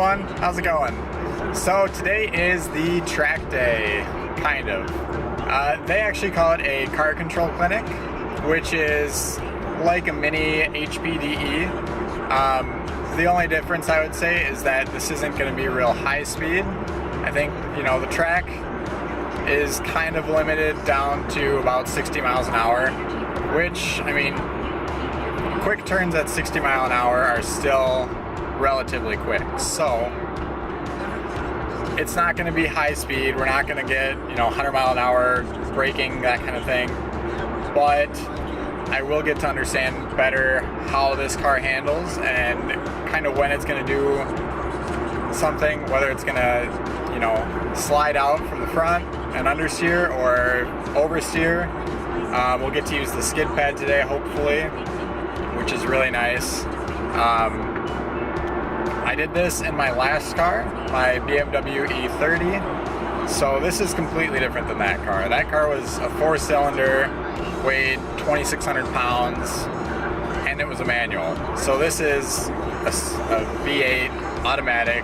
everyone, how's it going? So today is the track day, kind of. They actually call it a car control clinic, which is like a mini HPDE. The only difference I would say is that this isn't going to be real high speed. I think, you know, the track is kind of limited down to about 60 miles an hour, which, I mean, quick turns at 60 mile an hour are still relatively quick. So it's not going to be high speed. We're not going to get, you know, 100 mile an hour braking, that kind of thing. But I will get to understand better how this car handles and kind of when it's going to do something, whether it's going to, you know, slide out from the front and understeer or oversteer. We'll get to use the skid pad today, hopefully, which is really nice. I did this in my last car, my BMW E30, so this is completely different than that car. That car was a 4-cylinder, weighed 2,600 pounds, and it was a manual. So this is a V8 automatic,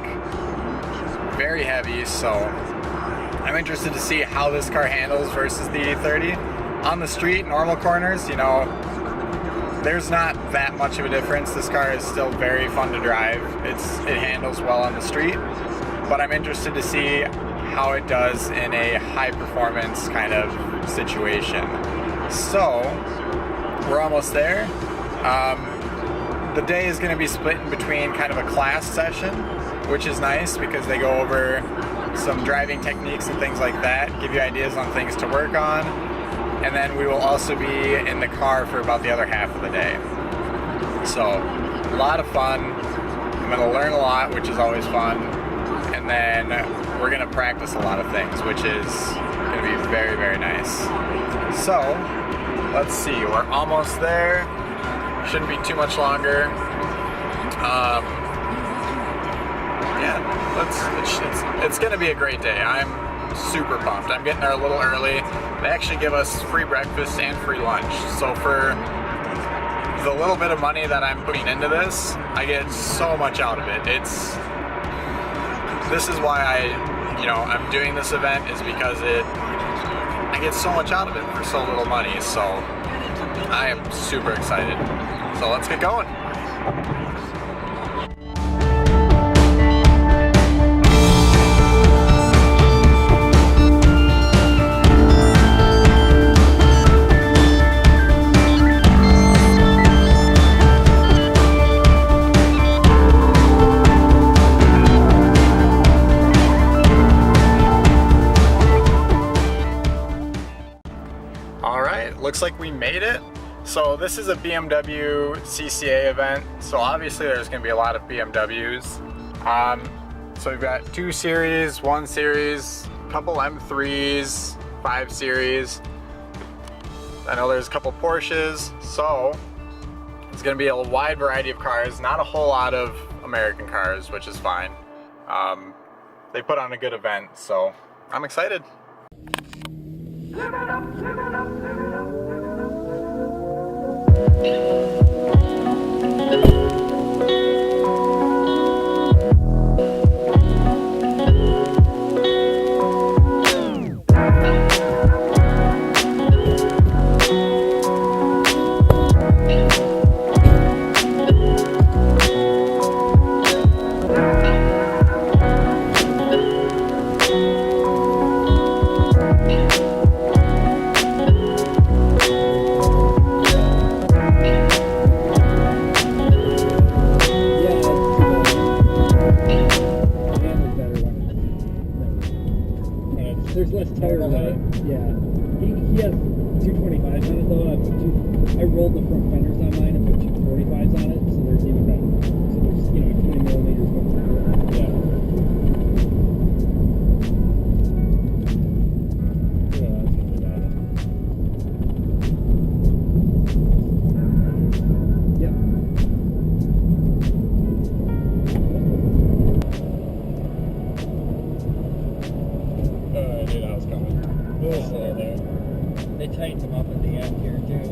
very heavy, so I'm interested to see how this car handles versus the E30. On the street, normal corners, you know, there's not that much of a difference. This car is still very fun to drive. It handles well on the street, but I'm interested to see how it does in a high performance kind of situation. So we're almost there. The day is going to be split in between kind of a class session, which is nice because they go over some driving techniques and things like that, give you ideas on things to work on. And then we will also be in the car for about the other half of the day. So, a lot of fun. I'm going to learn a lot, which is always fun. And then we're going to practice a lot of things, which is going to be very, very nice. So, let's see. We're almost there. Shouldn't be too much longer. Yeah, it's going to be a great day. I'm super pumped. I'm getting there a little early. They actually give us free breakfast and free lunch. So for the little bit of money that I'm putting into this, I get so much out of it. This is why I'm doing this event, is because I get so much out of it for so little money. So I am super excited. So let's get going. Looks like we made it. So this is a BMWCCA event, so obviously there's going to be a lot of BMWs. So we've got 2 series, 1 series, a couple M3s, 5 series. I know there's a couple Porsches, so it's going to be a wide variety of cars, not a whole lot of American cars, which is fine. They put on a good event, so I'm excited. There's less tire life. Yeah. He has 225s on it though. I rolled the front fenders on mine and put 245s on it, so there's even better. So there's, 20 millimeters more. Yeah. Yeah, that's gonna be bad. Yep. I knew that was coming. There. They tightened them up at the end here too.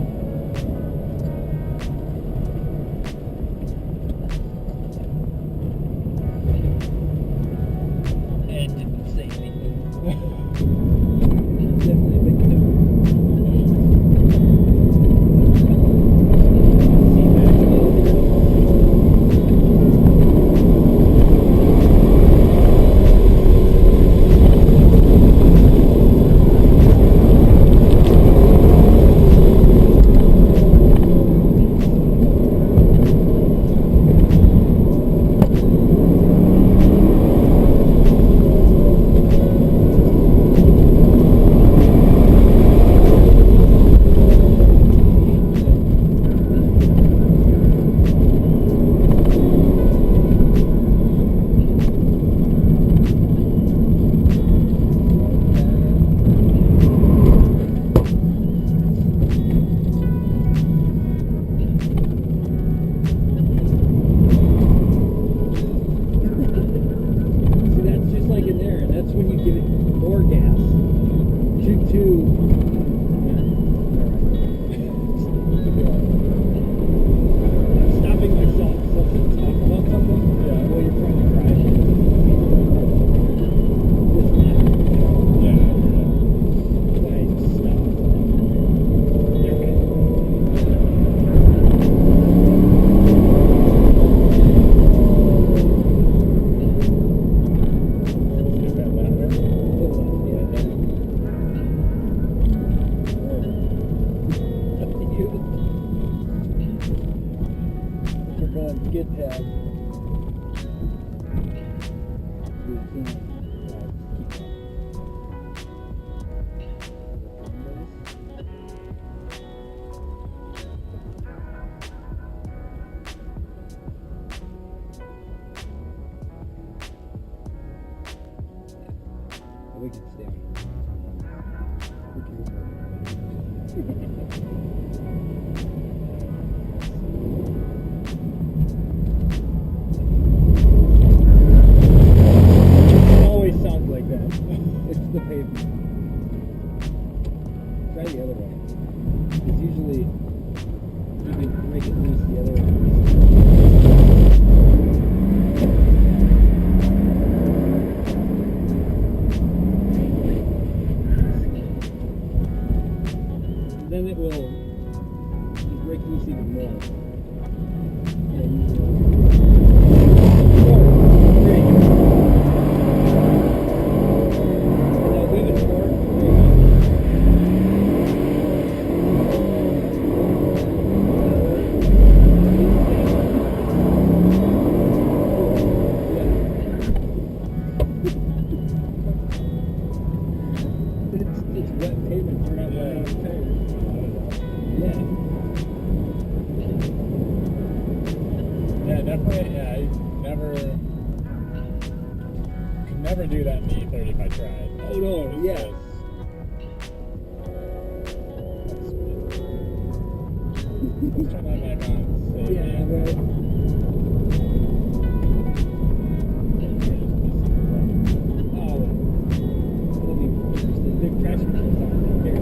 on skid pad. We can't keep up. We can stay on. Who cares about it always sounds like that. It's the pavement. Try the other way. It's usually you can make it loose the other way. Then it will break loose even more. Yeah, it's wet pavement, you're not wet tires. Yeah, definitely. Yeah, I could never do that in the E30 if I tried. Oh no, yeah. Let's turn that back on. Yeah, right. Oh, it'll be interesting. Big traction control sound here.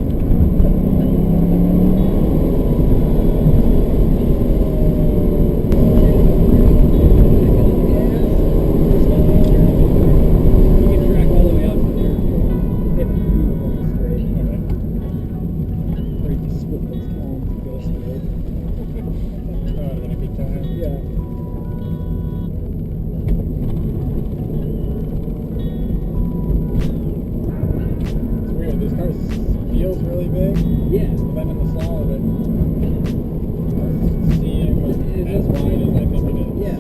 Feels really big. Yeah. But then in the small of it, doesn't seem as wide as I think it is. Yeah.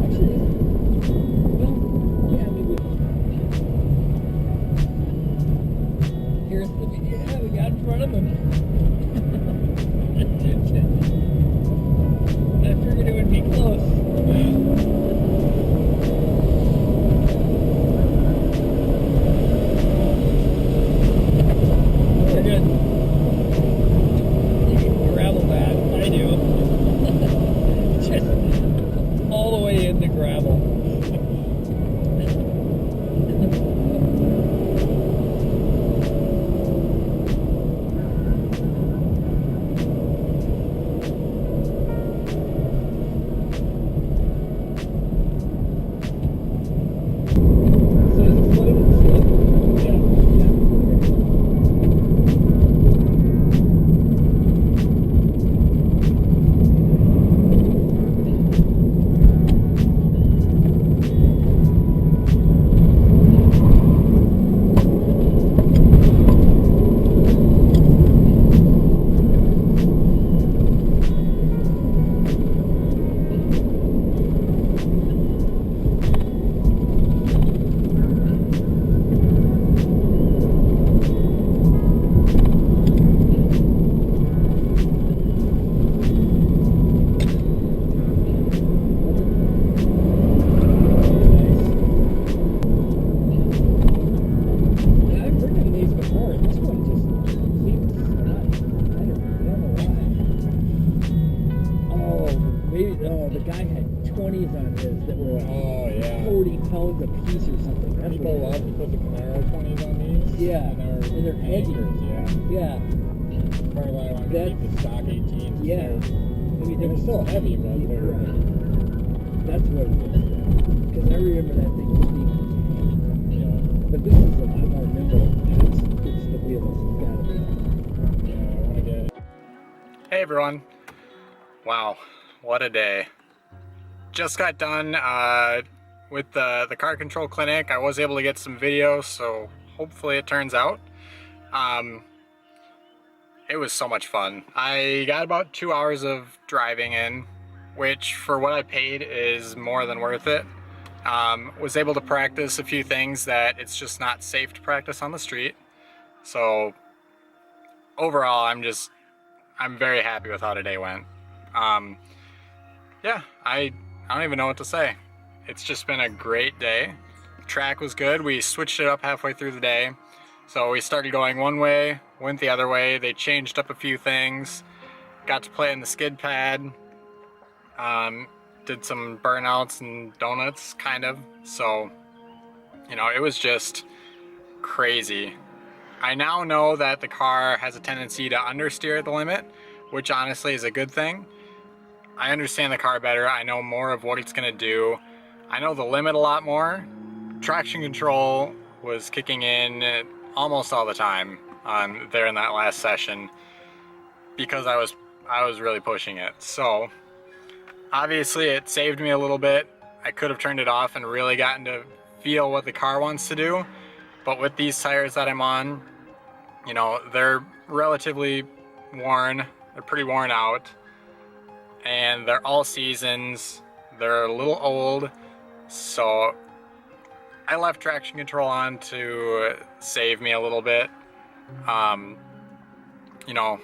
Actually, well, yeah, maybe. Here's the yeah, we got in front of him. I figured it would be close. In the gravel. So is it floating in the slope? Yeah. The guy had 20s on his that were like 40 pounds a piece or something. That's People love to put the Camaro 20s on these. Yeah, and they're heavy. Yeah. Part of why I want to keep the stock 18s. Yeah. I mean, They're still heavy, but they're right. That's what it is. Because I remember that thing was deep. Yeah. But this is a lot more nimble. It's the wheels. It's gotta be. Yeah, I want to get. Hey everyone. Wow, what a day. Just got done with the car control clinic. I was able to get some video, so hopefully it turns out. it was so much fun. I got about 2 hours of driving in, which for what I paid is more than worth it. Was able to practice a few things that it's just not safe to practice on the street. So overall, I'm very happy with how today went. Yeah, I don't even know what to say. It's just been a great day. The track was good. We switched it up halfway through the day. So we started going one way, went the other way. They changed up a few things. Got to play in the skid pad. Did some burnouts and donuts, kind of. So, you know, it was just crazy. I now know that the car has a tendency to understeer at the limit, which honestly is a good thing. I understand the car better. I know more of what it's gonna do. I know the limit a lot more. Traction control was kicking in almost all the time there in that last session because I was really pushing it. So obviously it saved me a little bit. I could have turned it off and really gotten to feel what the car wants to do. But with these tires that I'm on, you know, they're relatively worn. They're pretty worn out. And they're all seasons. They're a little old. So I left traction control on to save me a little bit. You know,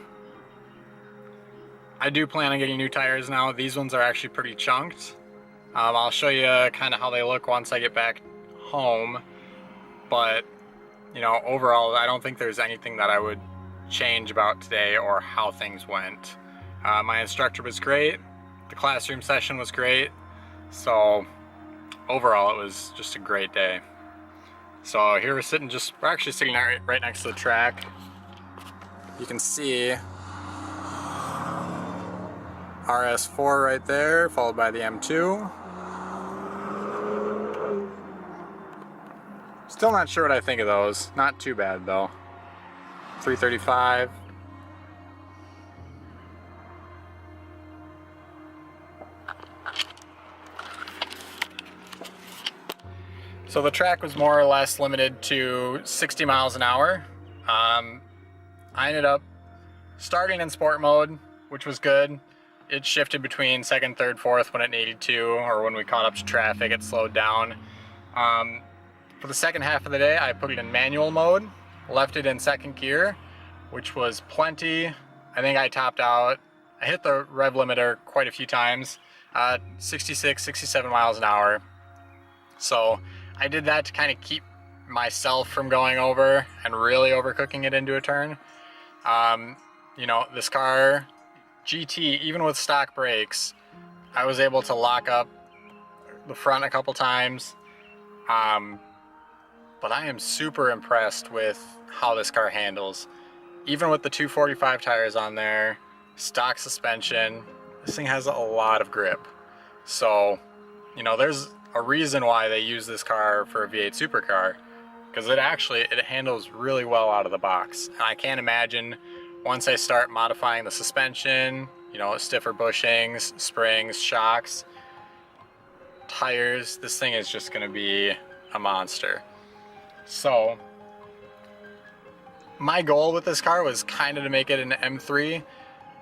I do plan on getting new tires now. These ones are actually pretty chunked. I'll show you kind of how they look once I get back home. But, you know, overall, I don't think there's anything that I would change about today or how things went. My instructor was great. The classroom session was great. So overall, it was just a great day. So here we're actually sitting right next to the track. You can see RS4 right there, followed by the M2. Still not sure what I think of those. Not too bad though. 335. So the track was more or less limited to 60 miles an hour. I ended up starting in sport mode, which was good. It shifted between second, third, fourth when it needed to, or when we caught up to traffic, it slowed down. For the second half of the day, I put it in manual mode, left it in second gear, which was plenty. I think I topped out. I hit the rev limiter quite a few times, 66, 67 miles an hour. So I did that to kind of keep myself from going over and really overcooking it into a turn. You know, this car, GT, even with stock brakes, I was able to lock up the front a couple times. But I am super impressed with how this car handles. Even with the 245 tires on there, stock suspension, this thing has a lot of grip. So, you know, there's a reason why they use this car for a V8 supercar, because it handles really well out of the box. And I can't imagine once I start modifying the suspension, you know, stiffer bushings, springs, shocks, tires, this thing is just gonna be a monster. So my goal with this car was kind of to make it an M3,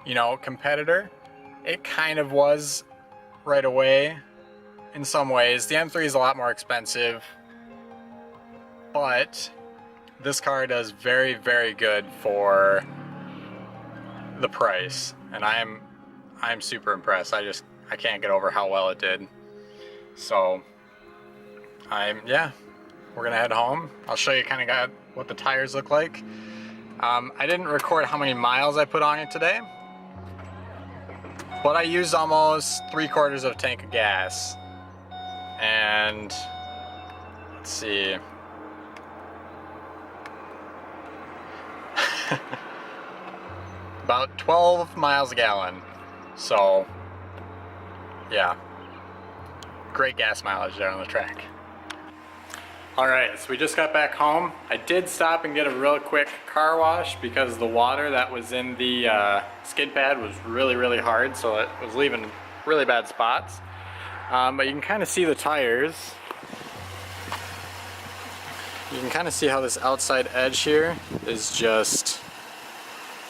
you know, competitor. It kind of was right away in some ways. The M3 is a lot more expensive, but this car does very, very good for the price, and I'm super impressed. I can't get over how well it did. So yeah, we're gonna head home. I'll show you kind of what the tires look like. I didn't record how many miles I put on it today, but I used almost 3/4 of a tank of gas. And let's see. About 12 miles a gallon. So yeah, great gas mileage there on the track. Alright, so we just got back home. I did stop and get a real quick car wash because the water that was in the skid pad was really, really hard, so it was leaving really bad spots. But you can kind of see the tires. You can kind of see how this outside edge here is just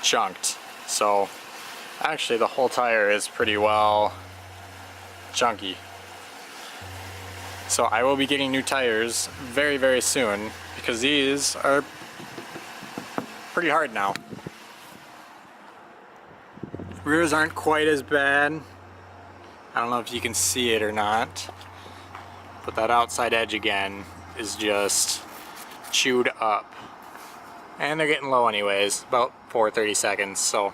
chunked. So actually the whole tire is pretty well chunky. So I will be getting new tires very, very soon because these are pretty hard now. Rears aren't quite as bad. I don't know if you can see it or not, but that outside edge again is just chewed up. And they're getting low anyways, about 4/32. So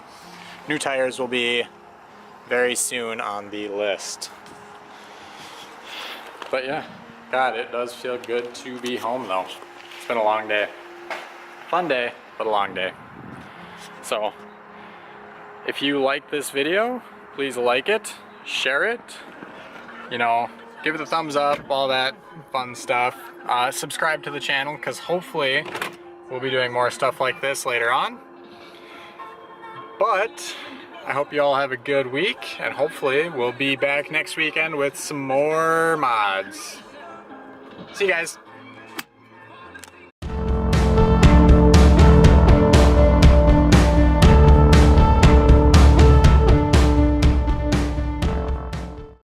new tires will be very soon on the list. But yeah, God, it does feel good to be home though. It's been a long day. Fun day, but a long day. So if you like this video, please like it, share it, you know, give it a thumbs up, all that fun stuff. Subscribe to the channel because hopefully we'll be doing more stuff like this later on. But I hope you all have a good week, and hopefully we'll be back next weekend with some more mods. See you guys.